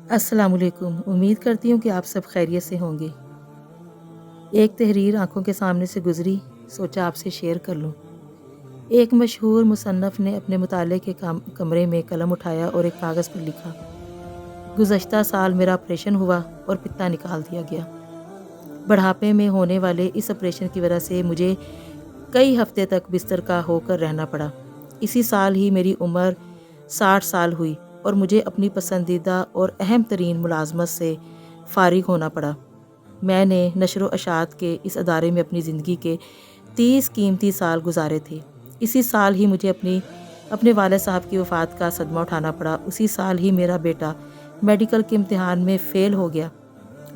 अस्सलाम वालेकुम। उम्मीद करती हूँ कि आप सब खैरियत से होंगे। एक तहरीर आंखों के सामने से गुजरी, सोचा आपसे शेयर कर लूँ। एक मशहूर मुसन्नफ़ ने अपने मुताले के कमरे में कलम उठाया और एक कागज़ पर लिखा, गुज़श्ता साल मेरा ऑपरेशन हुआ और पित्ता निकाल दिया गया। बढ़ापे में होने वाले इस ऑपरेशन की वजह से मुझे कई हफ्ते तक बिस्तर का होकर रहना पड़ा। इसी साल ही मेरी उम्र 60 साल हुई और मुझे अपनी पसंदीदा और अहम तरीन मुलाजमत से फ़ारिग होना पड़ा। मैंने नशर व अशात के इस अदारे में अपनी ज़िंदगी के 30 कीमती साल गुजारे थे। इसी साल ही मुझे अपने वालिद साहब की वफ़ात का सदमा उठाना पड़ा। उसी साल ही मेरा बेटा मेडिकल के इम्तिहान में फ़ेल हो गया।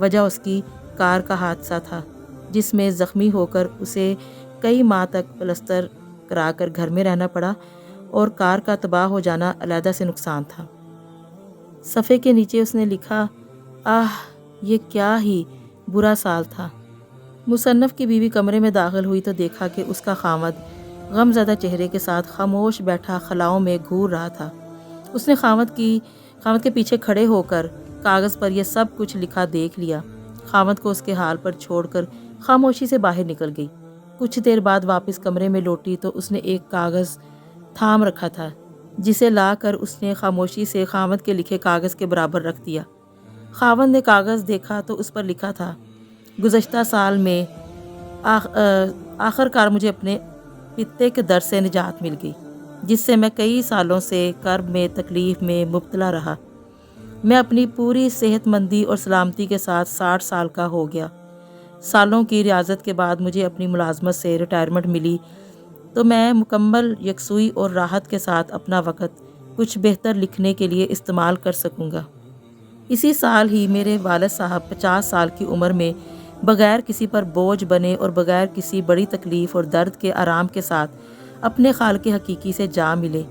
वजह उसकी कार का हादसा था, जिसमें ज़ख्मी होकर उसे कई माह तक प्लस्तर कराकर घर में रहना पड़ा और कार का तबाह हो जाना अलहदा से नुकसान था। सफ़े के नीचे उसने लिखा, आह ये क्या ही बुरा साल था। मुसन्नफ़ की बीवी कमरे में दाखिल हुई तो देखा कि उसका खामद गमज़दा चेहरे के साथ खामोश बैठा खलाओं में घूर रहा था। उसने खामद के पीछे खड़े होकर कागज़ पर यह सब कुछ लिखा देख लिया। खामद को उसके हाल पर छोड़कर खामोशी से बाहर निकल गई। कुछ देर बाद वापस कमरे में लौटी तो उसने एक कागज़ थाम रखा था, जिसे लाकर उसने खामोशी से खामद के लिखे कागज़ के बराबर रख दिया। खामद ने कागज़ देखा तो उस पर लिखा था, गुज़श्ता साल में आखिरकार मुझे अपने पित्ते के दर्द से निजात मिल गई, जिससे मैं कई सालों से कर्ब में तकलीफ़ में मुब्तला रहा। मैं अपनी पूरी सेहतमंदी और सलामती के साथ 60 साल का हो गया। सालों की रियाजत के बाद मुझे अपनी मुलाजमत से रिटायरमेंट मिली तो मैं मुकम्मल यकसुई और राहत के साथ अपना वक़्त कुछ बेहतर लिखने के लिए इस्तेमाल कर सकूँगा। इसी साल ही मेरे वालिद साहब 50 साल की उम्र में बग़ैर किसी पर बोझ बने और बग़ैर किसी बड़ी तकलीफ़ और दर्द के आराम के साथ अपने खालिक़ हकीकी से जा मिले।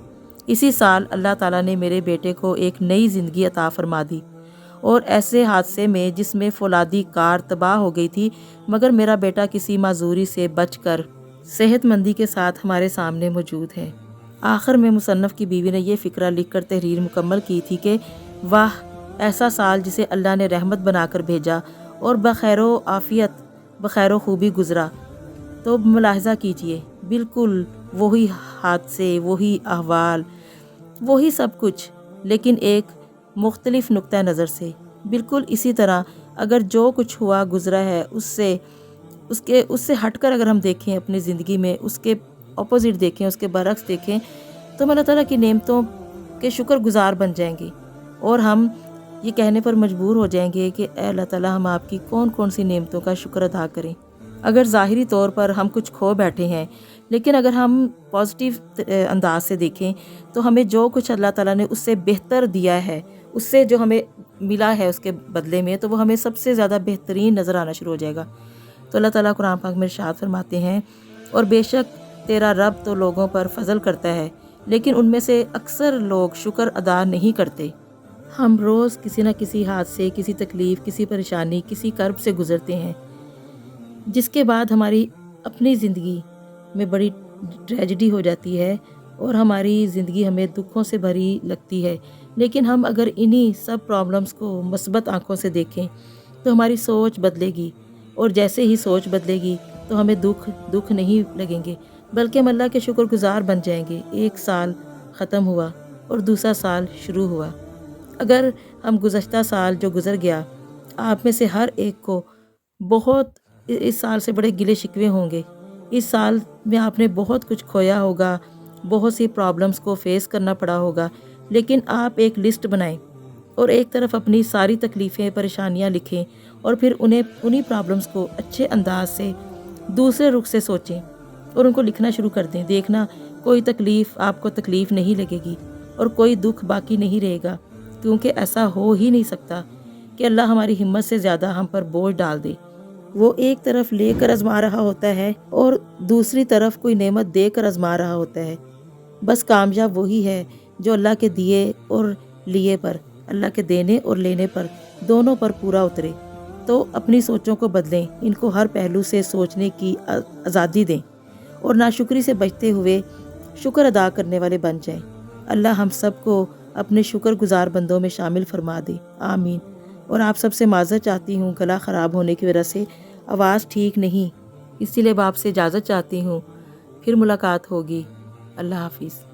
इसी साल अल्लाह ताला ने मेरे बेटे को एक नई ज़िंदगी अता फ़रमा दी और ऐसे हादसे में जिसमें फ़ौलादी कार तबाह हो गई थी, मगर मेरा बेटा किसी माजूरी से बचकर सेहतमंदी के साथ हमारे सामने मौजूद है। आखिर में मुसन्नफ़ की बीवी ने यह फ़िक्रा लिखकर तहरीर मुकम्मल की थी कि वाह ऐसा साल जिसे अल्लाह ने रहमत बनाकर भेजा और बखैरो आफ़ियत बखैरो खूबी गुज़रा। तो मुलाहिज़ा कीजिए, बिल्कुल वही हादसे, वही अहवाल, वही सब कुछ, लेकिन एक मुख्तलिफ़ नुक्ता नज़र से। बिल्कुल इसी तरह अगर जो कुछ हुआ गुज़रा है उससे हटकर अगर हम देखें अपनी ज़िंदगी में, उसके अपोज़िट देखें, उसके बरक्स देखें, तो हम अल्लाह ताला की नेमतों के शुक्रगुज़ार बन जाएंगे और हम ये कहने पर मजबूर हो जाएंगे कि ऐ अल्लाह ताला हम आपकी कौन कौन सी नेमतों का शुक्र अदा करें। अगर ज़ाहिरी तौर पर हम कुछ खो बैठे हैं, लेकिन अगर हम पॉजिटिव अंदाज से देखें तो हमें जो कुछ अल्लाह ताला ने उससे बेहतर दिया है, उससे जो हमें मिला है उसके बदले में, तो वो हमें सबसे ज़्यादा बेहतरीन नज़र आना शुरू हो जाएगा। तो अल्लाह ताला कुरान पाक में इरशाद फरमाते हैं, और बेशक तेरा रब तो लोगों पर फजल करता है, लेकिन उनमें से अक्सर लोग शुक्र अदा नहीं करते। हम रोज़ किसी न किसी हादसे, किसी तकलीफ़, किसी परेशानी, किसी कर्ब से गुज़रते हैं, जिसके बाद हमारी अपनी ज़िंदगी में बड़ी ट्रेजेडी हो जाती है और हमारी ज़िंदगी हमें दुखों से भरी लगती है। लेकिन हम अगर इन्हीं सब प्रॉब्लम्स को मस्बत आँखों से देखें तो हमारी सोच बदलेगी, और जैसे ही सोच बदलेगी तो हमें दुख नहीं लगेंगे, बल्कि हम अल्लाह के शुक्रगुज़ार बन जाएंगे। एक साल ख़त्म हुआ और दूसरा साल शुरू हुआ। अगर हम गुज़श्ता साल जो गुज़र गया, आप में से हर एक को बहुत इस साल से बड़े गिले शिकवे होंगे। इस साल में आपने बहुत कुछ खोया होगा, बहुत सी प्रॉब्लम्स को फेस करना पड़ा होगा, लेकिन आप एक लिस्ट बनाएं और एक तरफ अपनी सारी तकलीफ़ें, परेशानियां लिखें और फिर उन्हीं प्रॉब्लम्स को अच्छे अंदाज से दूसरे रुख से सोचें और उनको लिखना शुरू कर दें। देखना कोई तकलीफ़ आपको तकलीफ़ नहीं लगेगी और कोई दुख बाकी नहीं रहेगा, क्योंकि ऐसा हो ही नहीं सकता कि अल्लाह हमारी हिम्मत से ज़्यादा हम पर बोझ डाल दे। वो एक तरफ लेकर आजमा रहा होता है और दूसरी तरफ कोई नेमत देकर आजमा रहा होता है। बस कामयाब वही है जो अल्लाह के दिए और लिए पर, अल्लाह के देने और लेने पर, दोनों पर पूरा उतरे। तो अपनी सोचों को बदलें, इनको हर पहलू से सोचने की आज़ादी दें और नाशुक्री से बचते हुए शुक्र अदा करने वाले बन जाएं। अल्लाह हम सबको اپنے شکر گزار بندوں میں شامل فرما دے، آمین۔ اور آپ سب سے معذرت چاہتی ہوں، گلا خراب ہونے کی وجہ سے آواز ٹھیک نہیں، اسی لیے میں آپ سے اجازت چاہتی ہوں، پھر ملاقات ہوگی۔ اللہ حافظ۔